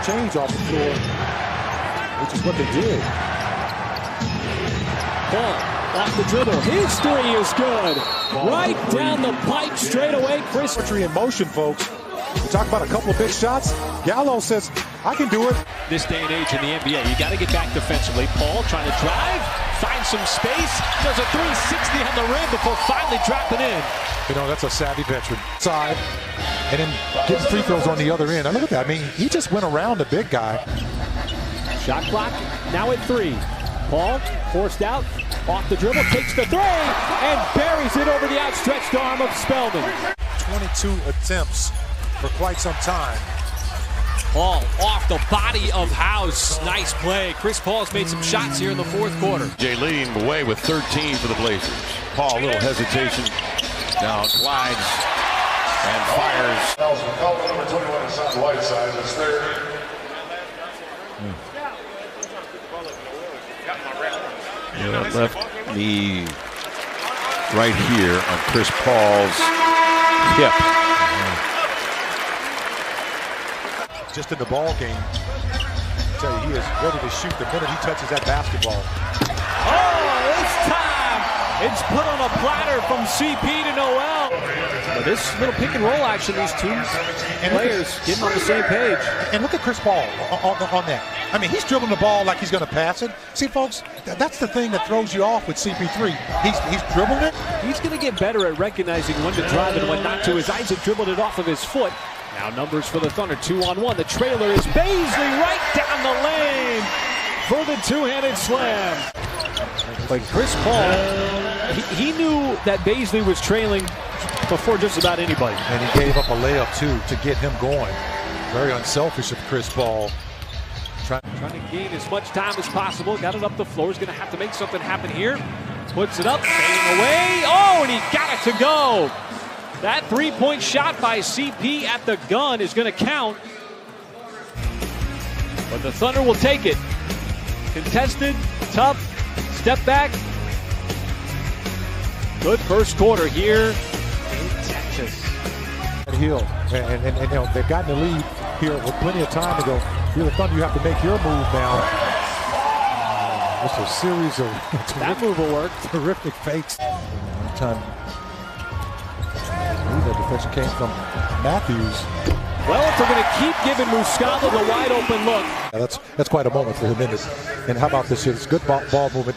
exchange off the floor, which is what they did. Paul off the dribble. His three is good. Right down the pipe straight away. Chris In motion, folks. We talk about a couple of big shots. Gallo says, I can do it. this day and age in the NBA, you got to get back defensively. Paul trying to drive, find some space, does a 360 on the rim before finally dropping in. You know, that's a savvy veteran. Side, and then getting free throws on the other end. Now look at that. I mean, he just went around the big guy. Shot clock now at 3. Paul forced out, off the dribble, takes the 3, and buries it over the outstretched arm of Spellman. 22 attempts for quite some time. Paul off the body of House. Nice play. Chris Paul's made some shots here in the fourth quarter. Jay leading the way with 13 for the Blazers. Paul, a little hesitation. Now glides and fires. Number 21 is on the white side. It's there. Left knee right here on Chris Paul's hip. Just in the ball game, I tell you, he is ready to shoot the minute he touches that basketball. Oh, this time it's put on a platter from CP to Noel. But this little pick and roll action, these two players getting on the same page. And look at Chris Paul on that. I mean, he's dribbling the ball like he's going to pass it. See, folks, that's the thing that throws you off with CP3. He's dribbling it. He's going to get better at recognizing when to drive and when not to. As Isaac dribbled it off of his foot. Now numbers for the Thunder, 2-on-1. The trailer is Baisley right down the lane for the two-handed slam. But Chris Paul, he knew that Baisley was trailing before just about anybody. And he gave up a layup, too, to get him going. Very unselfish of Chris Paul. Trying to gain as much time as possible. Got it up the floor. He's going to have to make something happen here. Puts it up, fading away. Oh, and he got it to go. That three-point shot by CP at the gun is going to count. But the Thunder will take it. Contested, tough, step back. Good first quarter here in Texas. Hill, and you know, they've gotten the lead here with plenty of time to go. You're the Thunder, you have to make your move now. Just a series of that move will work. Terrific fakes. One time. The defense came from Matthews. Well, if they're going to keep giving Muscala the wide open look. Yeah, that's quite a moment for him, isn't it? And how about this here? It's good ball movement.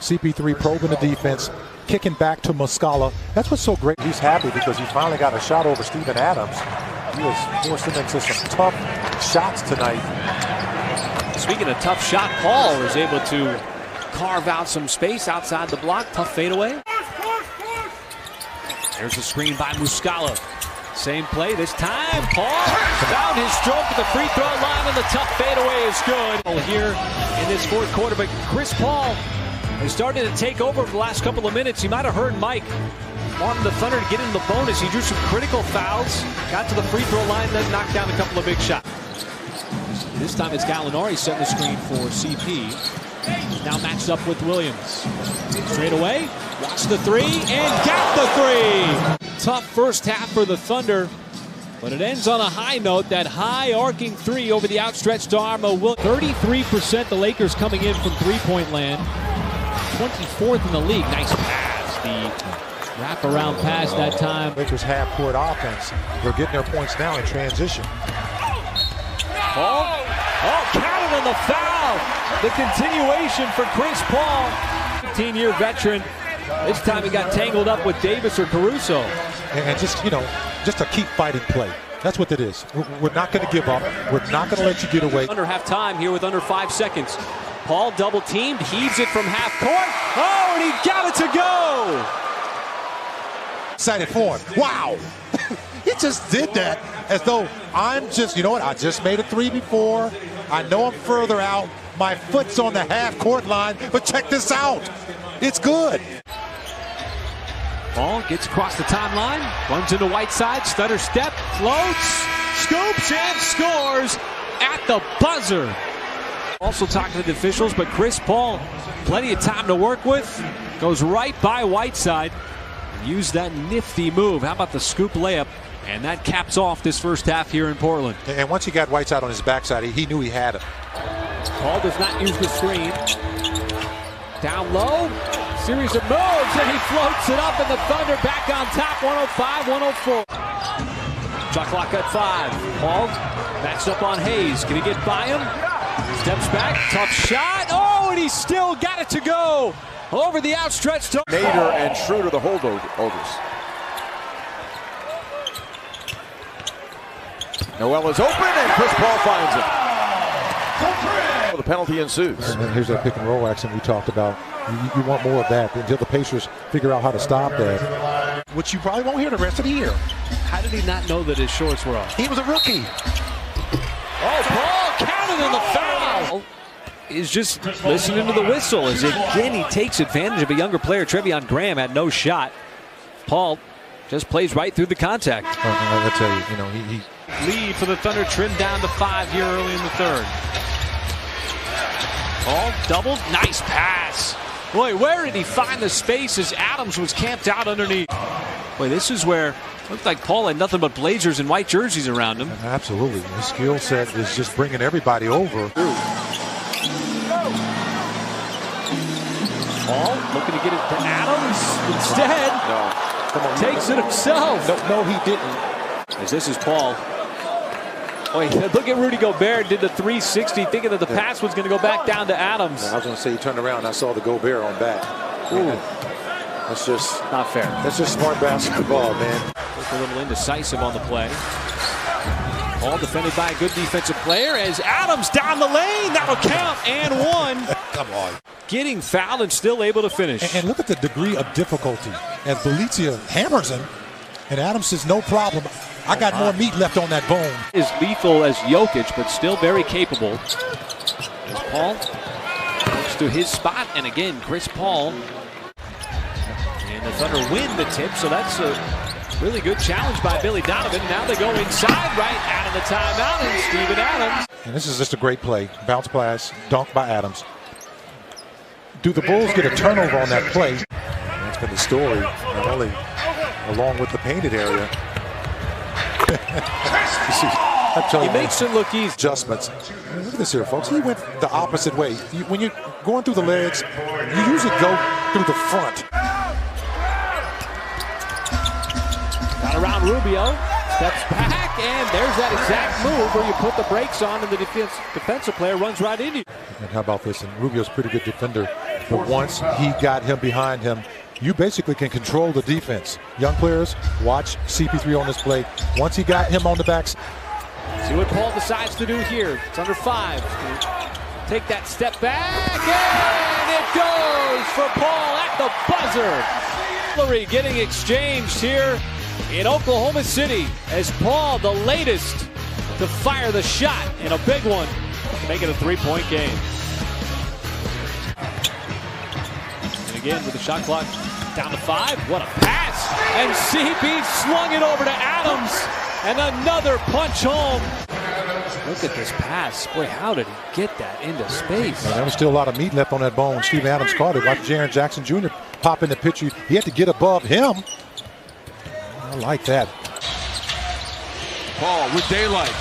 CP3 probing the defense, kicking back to Muscala. That's what's so great. He's happy because he finally got a shot over Steven Adams. He has forced him into some tough shots tonight. Speaking of tough shot, Paul is able to carve out some space outside the block. Tough fadeaway. There's a screen by Muscala. Same play this time. Paul found his stroke at the free throw line, and the tough fadeaway is good. Here in this fourth quarter, but Chris Paul is starting to take over for the last couple of minutes. He might have heard Mike wanting the Thunder to get into the bonus. He drew some critical fouls, got to the free throw line, then knocked down a couple of big shots. This time it's Gallinari setting the screen for CP. Now matched up with Williams. Straight away, watch the three, and got the three! Tough first half for the Thunder, but it ends on a high note. That high arcing three over the outstretched arm of Williams. 33% the Lakers coming in from three-point land. 24th in the league. Nice pass. The wrap-around pass that time. Lakers half-court offense. They're getting their points now in transition. Paul. Oh, counted on the foul. The continuation for Chris Paul. 15-year veteran. This time he got tangled up with Davis or Caruso. And just, you know, just a keep fighting play. That's what it is. We're not going to give up. We're not going to let you get away. Under half time here with under 5 seconds. Paul double teamed, heaves it from half court. Oh, and he got it to go. Excited for him. Wow. He just did that as though I'm just, you know what, I just made a three before. I know I'm further out. My foot's on the half court line, but check this out. It's good. Paul gets across the timeline, runs into Whiteside, stutter step, floats, scoops, and scores at the buzzer. Also talking to the officials, but Chris Paul, plenty of time to work with, goes right by Whiteside. Use that nifty move. How about the scoop layup And that caps off this first half here in Portland. And once he got Whiteside on his backside, he knew he had him. Paul does not use the screen. Down low, series of moves, and he floats it up, and the Thunder back on top, 105-104. Shot clock at 5. Paul matched up on Hayes. Can he get by him? Steps back, tough shot. Oh, and he still got it to go over the outstretched arm. Nader and Schroeder, the holdovers. Noel is open, and Chris Paul finds it. The penalty ensues. And then here's that pick and roll action we talked about. You want more of that until the Pacers figure out how to stop that, which you probably won't hear the rest of the year. How did he not know that his shorts were off? He was a rookie. Oh, Paul counted in the foul. Is just listening to the whistle as again he takes advantage of a younger player. Trevion Graham had no shot. Paul just plays right through the contact. I'll tell you, he lead for the Thunder trimmed down to 5 here early in the third. Paul doubled, nice pass. Boy, where did he find the space as Adams was camped out underneath? Boy, this is where it looked like Paul had nothing but Blazers and white jerseys around him. Absolutely. His skill set is just bringing everybody over. Paul looking to get it to Adams. Instead, takes it himself. No, he didn't. As this is Paul. Boy, look at Rudy Gobert, did the 360, thinking that the pass was going to go back down to Adams. I was going to say he turned around and I saw the Gobert on back. Ooh. That's just not fair. That's just smart basketball, man. Look a little indecisive on the play. Paul defended by a good defensive player as Adams down the lane. That'll count and one. Come on. Getting fouled and still able to finish. And look at the degree of difficulty as Belizia hammers him. And Adams says, no problem. I got more meat left on that bone. Is lethal as Jokic, but still very capable. As Paul looks to his spot, and again, Chris Paul. And the Thunder win the tip, so that's a really good challenge by Billy Donovan. Now they go inside, right out of the timeout, and Steven Adams. And this is just a great play. Bounce pass, dunk by Adams. Do the Bulls get a turnover on that play? That's been the story, not only along with the painted area. He makes it look easy. Adjustments. Look at this here, folks. He went the opposite way. When you're going through the legs, you usually go through the front. Got around Rubio. Steps back, and there's that exact move where you put the brakes on and the defensive player runs right into you. And how about this? And Rubio's a pretty good defender. But once he got him behind him, you basically can control the defense. Young players, watch CP3 on this play. Once he got him on the backs. See what Paul decides to do here. It's under 5. Take that step back, and it goes for Paul at the buzzer. Hillary getting exchanged here in Oklahoma City as Paul, the latest to fire the shot, and a big one to make it a 3-point game. And again with the shot clock down to 5. What a pass! And CP slung it over to Adams, and another punch home. Look at this pass. Boy, how did he get that into space? There was still a lot of meat left on that bone. Steven Adams caught it. Watch Jaren Jackson Jr. pop in the picture. He had to get above him. I like that. Paul with daylight.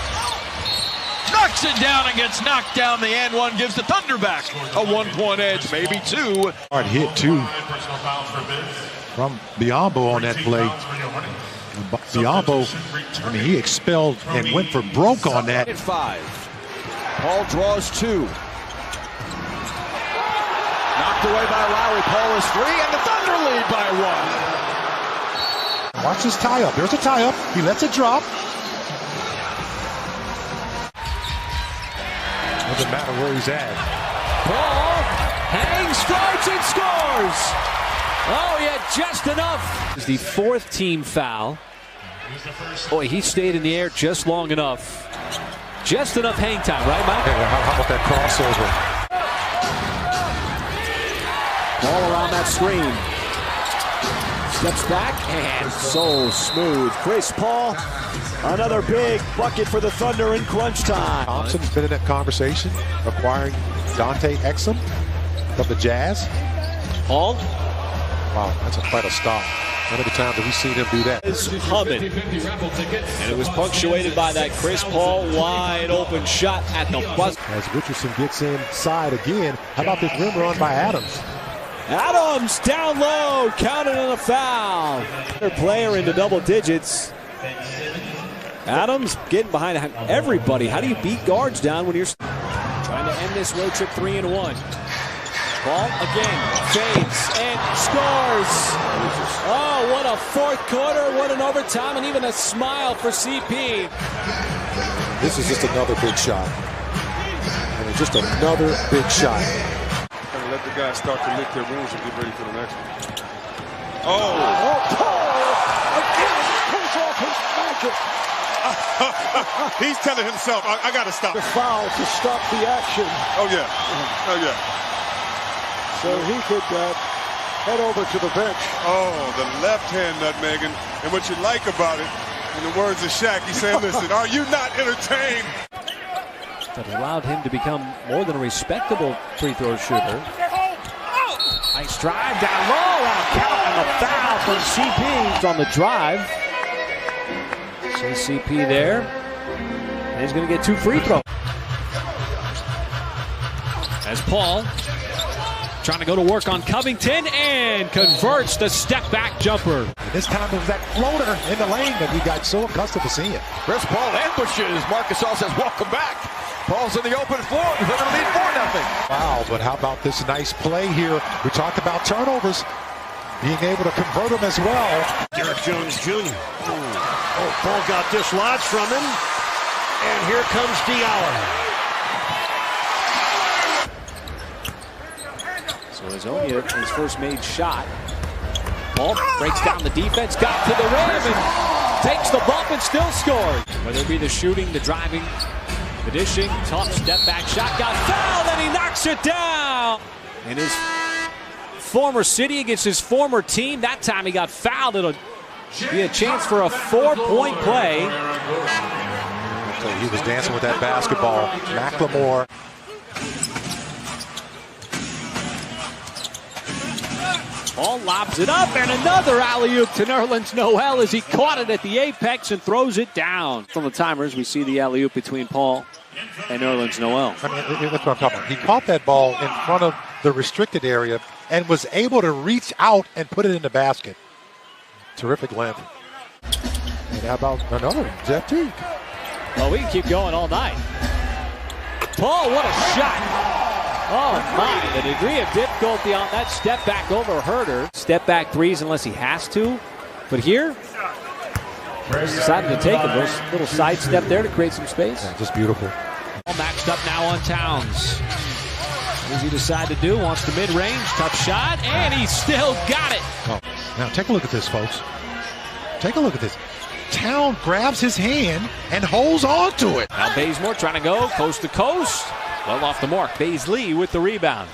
Knocks it down and gets knocked down. The and one gives the Thunder back a 1-point edge, maybe 2. Hard hit, too, from Biyombo on that play. Biyombo, I mean, he expelled and went for broke on that. At 5. Paul draws 2. Knocked away by Lowry. Paul is 3, and the Thunder lead by 1. Watch this tie-up. There's a tie-up. He lets it drop. Doesn't matter where he's at. Paul hangs, strikes, and scores. Oh, he had just enough. It's the 4th team foul. Boy, he stayed in the air just long enough. Just enough hang time, right, Mike? Yeah, how about that crossover? Ball around that screen. Steps back, and so smooth. Chris Paul, another big bucket for the Thunder in crunch time. Thompson's been in that conversation, acquiring Dante Exum of the Jazz. Paul. Wow, that's quite a stop. How many times have we seen him do that? Is humming. And it was punctuated by that Chris Paul wide open shot at the buzzer. As Richardson gets inside again, how about this rim run by Adams? Adams down low, counted on a foul. Third player into double digits. Adams getting behind everybody. How do you beat guards down when you're trying to end this road trip 3-1? Ball again, fades and scores. Oh, what a fourth quarter, what an overtime, and even a smile for CP. This is just another big shot. I mean, just another big shot. And let the guys start to lick their wounds and get ready for the next one. Oh, Paul again pulls off his magic. He's telling himself, I got to stop. The foul to stop the action. Oh, yeah. Oh, yeah. So he could head over to the bench. Oh, the left hand nutmeg. And what you like about it, in the words of Shaq, he said, listen, are you not entertained? That allowed him to become more than a respectable free throw shooter. Nice drive down low, and a count and a foul from CP. It's on the drive. See CP there. And he's going to get 2 free throws. As Paul trying to go to work on Covington and converts the step-back jumper. This time it was that floater in the lane that we got so accustomed to seeing. Chris Paul ambushes. Marcus All says, welcome back. Paul's in the open floor. He's going to lead 4-0. Wow, but how about this nice play here? We talked about turnovers. Being able to convert them as well. Derek Jones Jr. Oh, Paul got dislodged from him. And here comes Diallo. So Azonia, his first made shot. Paul breaks down the defense, got to the rim, and takes the bump and still scores. Whether it be the shooting, the driving, the dishing, tough step-back shot, got fouled, and he knocks it down. In his former city against his former team, that time he got fouled. It'll be a chance for a 4-point play. So he was dancing with that basketball. McLemore. Paul lobs it up, and another alley-oop to Nerlens Noel as he caught it at the apex and throws it down. From the timers, we see the alley-oop between Paul and Nerlens Noel. I mean, that's what I'm talking about. He caught that ball in front of the restricted area and was able to reach out and put it in the basket. Terrific length. And how about another one? Jeff Teague. Well, we can keep going all night. Paul, what a shot. Oh my, the degree of difficulty on that step back over Herder. Step back threes unless he has to. But here, he's decided to take a little side step there to create some space. Yeah, just beautiful. All matched up now on Towns. What does he decide to do? Wants the mid-range, tough shot, and he still got it. Oh, now take a look at this, folks. Take a look at this. Town grabs his hand and holds on to it. Now Bazemore trying to go coast to coast. Well off the mark. Baisley with the rebound.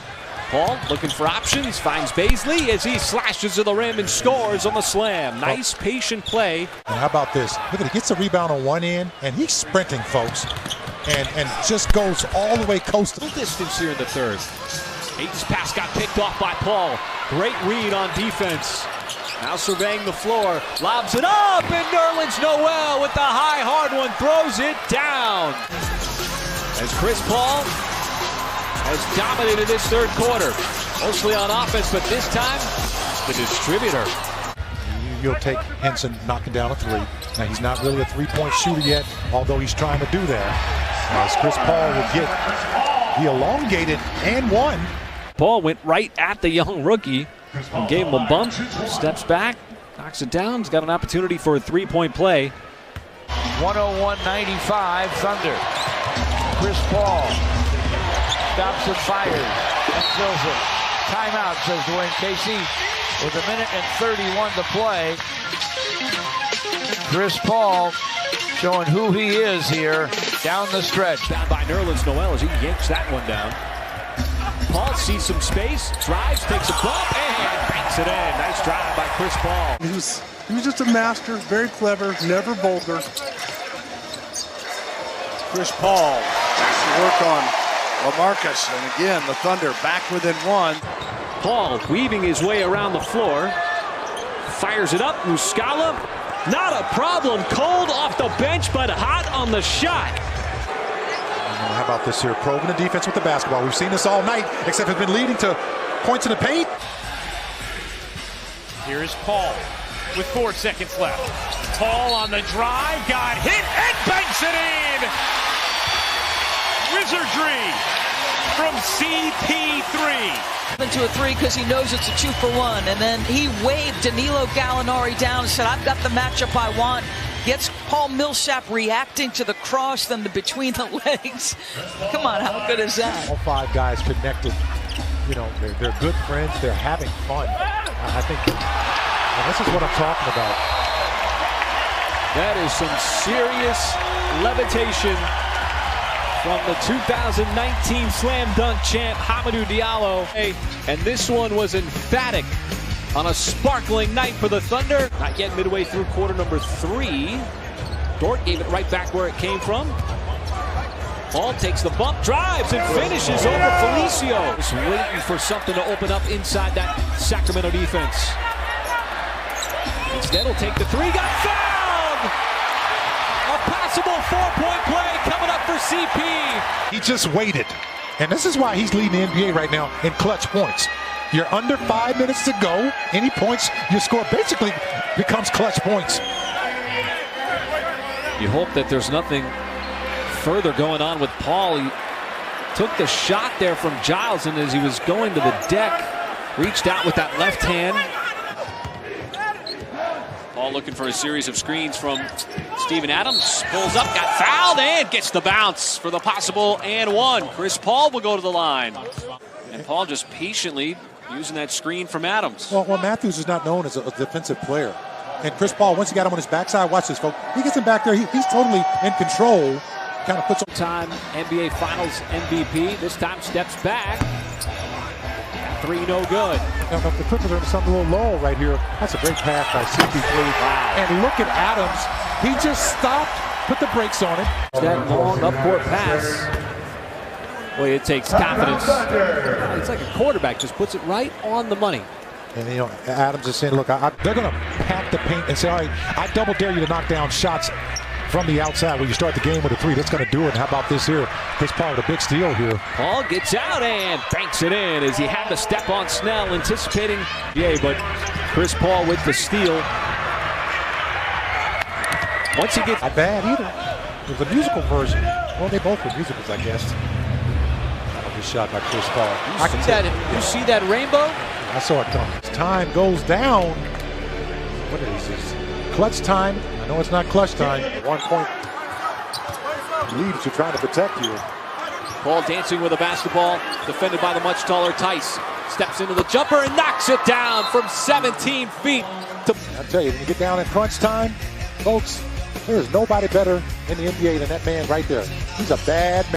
Paul looking for options, finds Baisley as he slashes to the rim and scores on the slam. Nice patient play. And how about this? Look at it, gets the rebound on one end, and he's sprinting, folks. And just goes all the way coastal. Distance here in the third. Aiton's pass got picked off by Paul. Great read on defense. Now surveying the floor, lobs it up, and Nerlens Noel with the high hard one throws it down. As Chris Paul has dominated this third quarter, mostly on offense, but this time, the distributor. You'll take Henson knocking down a three. Now, he's not really a three-point shooter yet, although he's trying to do that. As Chris Paul will get the elongated and one. Paul went right at the young rookie and gave him a bump, steps back, knocks it down. He's got an opportunity for a three-point play. 101-95 Thunder. Chris Paul stops and fires and fills it. Timeout, says Dwayne Casey, with 1:31 to play. Chris Paul showing who he is here down the stretch. Down by Nerlens Noel as he yanks that one down. Paul sees some space, drives, takes a bump, and banks it in. Nice drive by Chris Paul. He was just a master, very clever, never vulgar. Chris Paul has to work on LaMarcus, and again, the Thunder back within one. Paul weaving his way around the floor, fires it up. Muscala, not a problem. Cold off the bench, but hot on the shot. How about this here? Probing the defense with the basketball. We've seen this all night, except it's been leading to points in the paint. Here is Paul with 4 seconds left. Paul on the drive, got hit and banks it in. Wizardry from CP3. Into a three because he knows it's a 2-for-1, and then he waved Danilo Gallinari down and said, "I've got the matchup I want." Gets Paul Millsap reacting to the cross, then the between the legs. Come on, how good is that? All 5 guys connected. You know, they're good friends. They're having fun. I think this is what I'm talking about. That is some serious levitation from the 2019 slam dunk champ Hamidou Diallo. And this one was emphatic on a sparkling night for the Thunder. Not yet midway through quarter number 3. Dort gave it right back where it came from. Paul takes the bump, drives, and finishes over Felicio. Just waiting for something to open up inside that Sacramento defense. Instead, he'll take the 3. Got fouled! A possible 4-point play coming up for CP. He just waited. And this is why he's leading the NBA right now in clutch points. You're under 5 minutes to go. Any points you score basically becomes clutch points. You hope that there's nothing further going on with Paul. He took the shot there from Giles, and as he was going to the deck, reached out with that left hand. Paul looking for a series of screens from Steven Adams. Pulls up, got fouled, and gets the bounce for the possible and 1. Chris Paul will go to the line. And Paul just patiently using that screen from Adams. Well, Matthews is not known as a defensive player. And Chris Paul, once he got him on his backside, watch this, folks. He gets him back there. He's totally in control. Kind of puts him. Time NBA Finals MVP. This time steps back. 3 no good. Now, the Clippers are in some little lull right here. That's a great pass by CP3. Wow. And look at Adams. He just stopped, put the brakes on it. That long up-court pass. Boy, it takes confidence. It's like a quarterback, just puts it right on the money. And, you know, Adams is saying, look, they're going to pack the paint and say, all right, I double dare you to knock down shots from the outside when you start the game with a 3. That's going to do it. And how about this here? Chris Paul with a big steal here. Paul gets out and banks it in as he had to step on Snell, anticipating. Yeah, but Chris Paul with the steal. Once he gets. Not bad either. It was a musical version. Well, they both were musicals, I guess. Good shot by Chris Paul. You see that rainbow? I saw it coming. Time goes down. What is this? Clutch time. I know it's not clutch time. 1-point lead that you're trying to protect here. Paul dancing with a basketball, defended by the much taller Tice. Steps into the jumper and knocks it down from 17 feet. I tell you, when you get down in crunch time, folks, there is nobody better in the NBA than that man right there. He's a bad man.